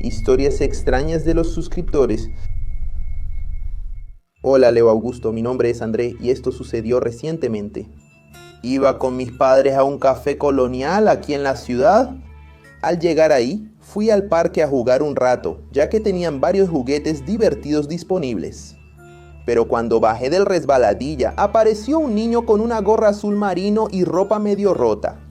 Historias extrañas de los suscriptores. Hola Leo Augusto, mi nombre es André y esto sucedió recientemente. Iba con mis padres a un café colonial aquí en la ciudad. Al llegar ahí, fui al parque a jugar un rato, ya que tenían varios juguetes divertidos disponibles. Pero cuando bajé del resbaladilla, apareció un niño con una gorra azul marino y ropa medio rota.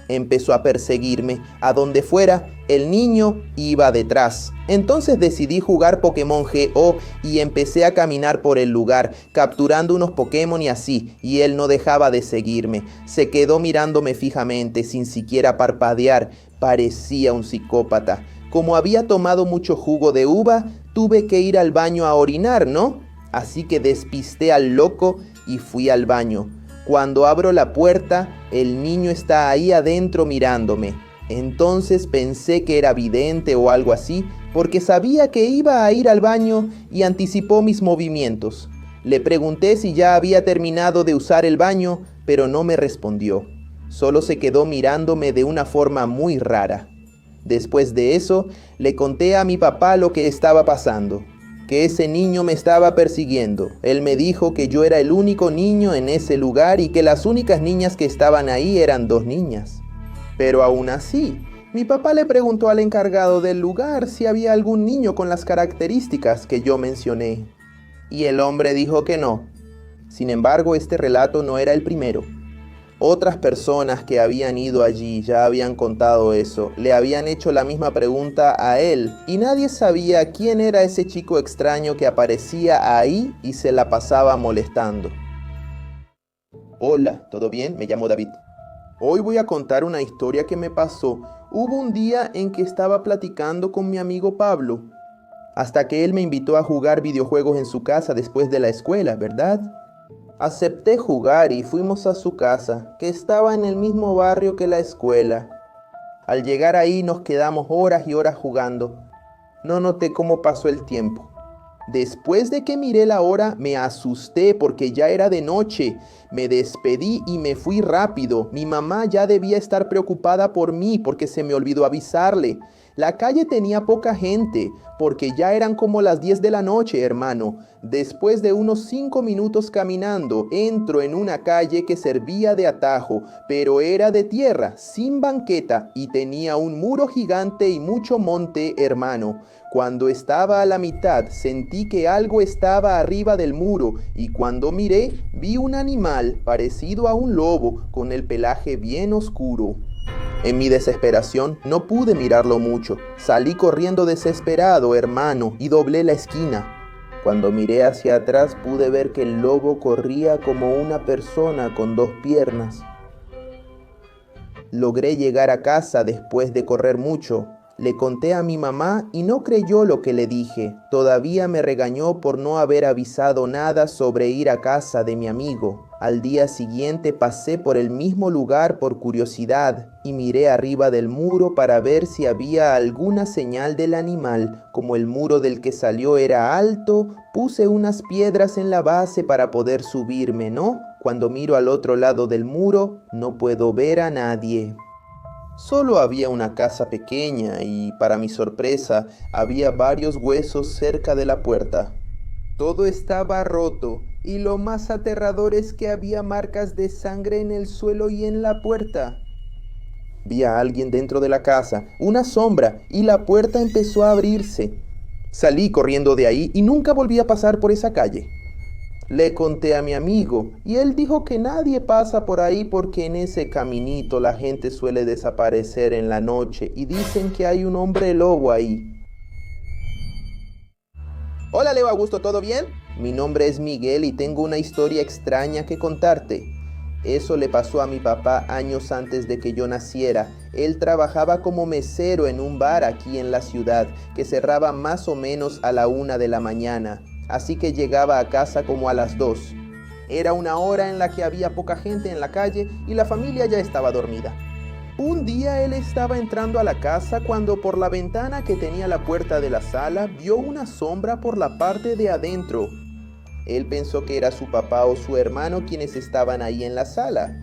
Empezó a perseguirme. A donde fuera, el niño iba detrás. Entonces decidí jugar Pokémon GO y empecé a caminar por el lugar, capturando unos Pokémon y así, y él no dejaba de seguirme. Se quedó mirándome fijamente, sin siquiera parpadear. Parecía un psicópata. Como había tomado mucho jugo de uva, tuve que ir al baño a orinar, ¿no? Así que despisté al loco y fui al baño. Cuando abro la puerta, el niño está ahí adentro mirándome. Entonces pensé que era vidente o algo así, porque sabía que iba a ir al baño y anticipó mis movimientos. Le pregunté si ya había terminado de usar el baño, pero no me respondió. Solo se quedó mirándome de una forma muy rara. Después de eso, le conté a mi papá lo que estaba pasando. Que ese niño me estaba persiguiendo. Él me dijo que yo era el único niño en ese lugar y que las únicas niñas que estaban ahí eran 2 niñas. Pero aún así, mi papá le preguntó al encargado del lugar si había algún niño con las características que yo mencioné. Y el hombre dijo que no. Sin embargo, este relato no era el primero. Otras personas que habían ido allí ya habían contado eso, le habían hecho la misma pregunta a él y nadie sabía quién era ese chico extraño que aparecía ahí y se la pasaba molestando. Hola, ¿todo bien? Me llamo David. Hoy voy a contar una historia que me pasó. Hubo un día en que estaba platicando con mi amigo Pablo, hasta que él me invitó a jugar videojuegos en su casa después de la escuela, ¿verdad? Acepté jugar y fuimos a su casa, que estaba en el mismo barrio que la escuela. Al llegar ahí nos quedamos horas y horas jugando. No noté cómo pasó el tiempo. Después de que miré la hora, me asusté porque ya era de noche. Me despedí y me fui rápido. Mi mamá ya debía estar preocupada por mí porque se me olvidó avisarle. La calle tenía poca gente, porque ya eran como las 10 de la noche, hermano. Después de unos 5 minutos caminando, entro en una calle que servía de atajo, pero era de tierra, sin banqueta, y tenía un muro gigante y mucho monte, hermano. Cuando estaba a la mitad, sentí que algo estaba arriba del muro, y cuando miré, vi un animal parecido a un lobo, con el pelaje bien oscuro. En mi desesperación no pude mirarlo mucho. Salí corriendo desesperado, hermano, y doblé la esquina. Cuando miré hacia atrás pude ver que el lobo corría como una persona con 2 piernas. Logré llegar a casa después de correr mucho. Le conté a mi mamá y no creyó lo que le dije. Todavía me regañó por no haber avisado nada sobre ir a casa de mi amigo. Al día siguiente pasé por el mismo lugar por curiosidad y miré arriba del muro para ver si había alguna señal del animal. Como el muro del que salió era alto, puse unas piedras en la base para poder subirme, ¿no? Cuando miro al otro lado del muro, no puedo ver a nadie. Solo había una casa pequeña y, para mi sorpresa, había varios huesos cerca de la puerta. Todo estaba roto y lo más aterrador es que había marcas de sangre en el suelo y en la puerta. Vi a alguien dentro de la casa, una sombra, y la puerta empezó a abrirse. Salí corriendo de ahí y nunca volví a pasar por esa calle. Le conté a mi amigo y él dijo que nadie pasa por ahí porque en ese caminito la gente suele desaparecer en la noche y dicen que hay un hombre lobo ahí. Hola Leo Augusto, ¿todo bien? Mi nombre es Miguel y tengo una historia extraña que contarte. Eso le pasó a mi papá años antes de que yo naciera. Él trabajaba como mesero en un bar aquí en la ciudad, que cerraba más o menos a la 1 de la mañana. Así que llegaba a casa como a las 2. Era una hora en la que había poca gente en la calle y la familia ya estaba dormida. Un día él estaba entrando a la casa cuando por la ventana que tenía la puerta de la sala vio una sombra por la parte de adentro. Él pensó que era su papá o su hermano quienes estaban ahí en la sala.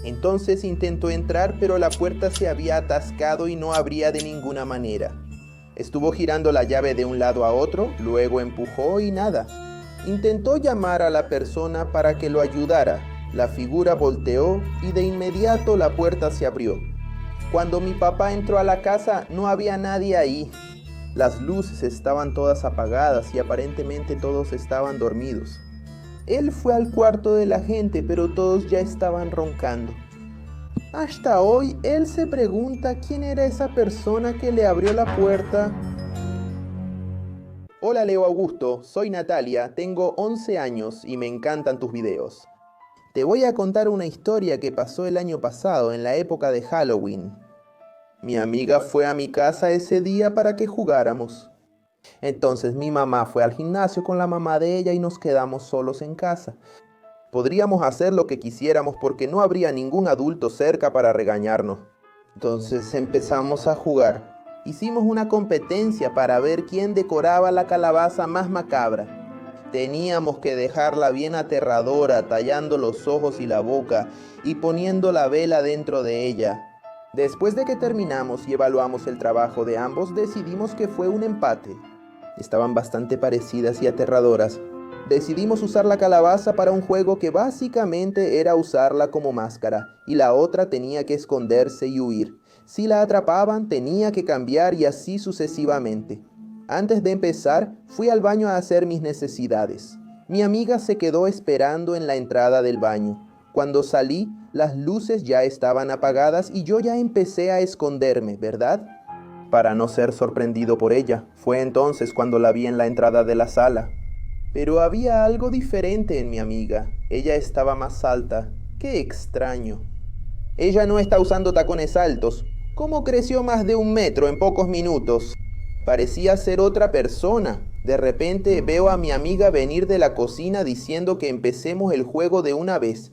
Entonces intentó entrar, pero la puerta se había atascado y no abría de ninguna manera. Estuvo girando la llave de un lado a otro, luego empujó y nada. Intentó llamar a la persona para que lo ayudara. La figura volteó y de inmediato la puerta se abrió. Cuando mi papá entró a la casa no había nadie ahí. Las luces estaban todas apagadas y aparentemente todos estaban dormidos. Él fue al cuarto de la gente, pero todos ya estaban roncando. Hasta hoy, él se pregunta quién era esa persona que le abrió la puerta. Hola Leo Augusto, soy Natalia, tengo 11 años y me encantan tus videos. Te voy a contar una historia que pasó el año pasado, en la época de Halloween. Mi amiga fue a mi casa ese día para que jugáramos. Entonces mi mamá fue al gimnasio con la mamá de ella y nos quedamos solos en casa. Podríamos hacer lo que quisiéramos porque no habría ningún adulto cerca para regañarnos. Entonces empezamos a jugar. Hicimos una competencia para ver quién decoraba la calabaza más macabra. Teníamos que dejarla bien aterradora, tallando los ojos y la boca y poniendo la vela dentro de ella. Después de que terminamos y evaluamos el trabajo de ambos, decidimos que fue un empate. Estaban bastante parecidas y aterradoras. Decidimos usar la calabaza para un juego que básicamente era usarla como máscara, y la otra tenía que esconderse y huir. Si la atrapaban, tenía que cambiar y así sucesivamente. Antes de empezar, fui al baño a hacer mis necesidades. Mi amiga se quedó esperando en la entrada del baño. Cuando salí, las luces ya estaban apagadas y yo ya empecé a esconderme, ¿verdad? Para no ser sorprendido por ella. Fue entonces cuando la vi en la entrada de la sala. Pero había algo diferente en mi amiga. Ella estaba más alta. ¡Qué extraño! Ella no está usando tacones altos. ¿Cómo creció más de 1 metro en pocos minutos? Parecía ser otra persona. De repente veo a mi amiga venir de la cocina diciendo que empecemos el juego de una vez.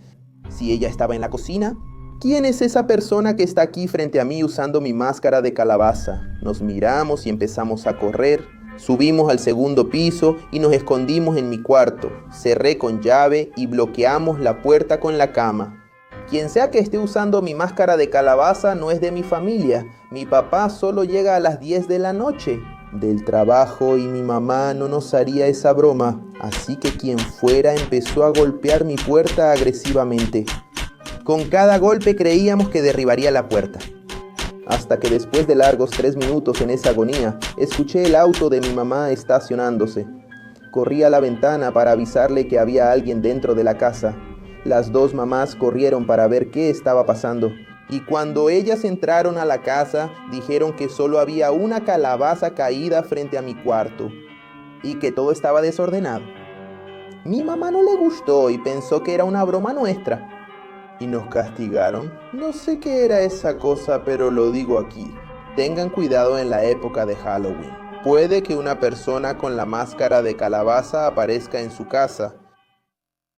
Si ella estaba en la cocina, ¿quién es esa persona que está aquí frente a mí usando mi máscara de calabaza? Nos miramos y empezamos a correr. Subimos al 2.º piso y nos escondimos en mi cuarto. Cerré con llave y bloqueamos la puerta con la cama. Quien sea que esté usando mi máscara de calabaza no es de mi familia. Mi papá solo llega a las 10 de la noche del trabajo y mi mamá no nos haría esa broma. Así que quien fuera empezó a golpear mi puerta agresivamente. Con cada golpe creíamos que derribaría la puerta. Hasta que después de largos 3 minutos en esa agonía, escuché el auto de mi mamá estacionándose. Corrí a la ventana para avisarle que había alguien dentro de la casa. Las 2 mamás corrieron para ver qué estaba pasando. Y cuando ellas entraron a la casa, dijeron que solo había una calabaza caída frente a mi cuarto y que todo estaba desordenado. Mi mamá no le gustó y pensó que era una broma nuestra. Y nos castigaron. No sé qué era esa cosa, pero lo digo aquí. Tengan cuidado en la época de Halloween. Puede que una persona con la máscara de calabaza aparezca en su casa.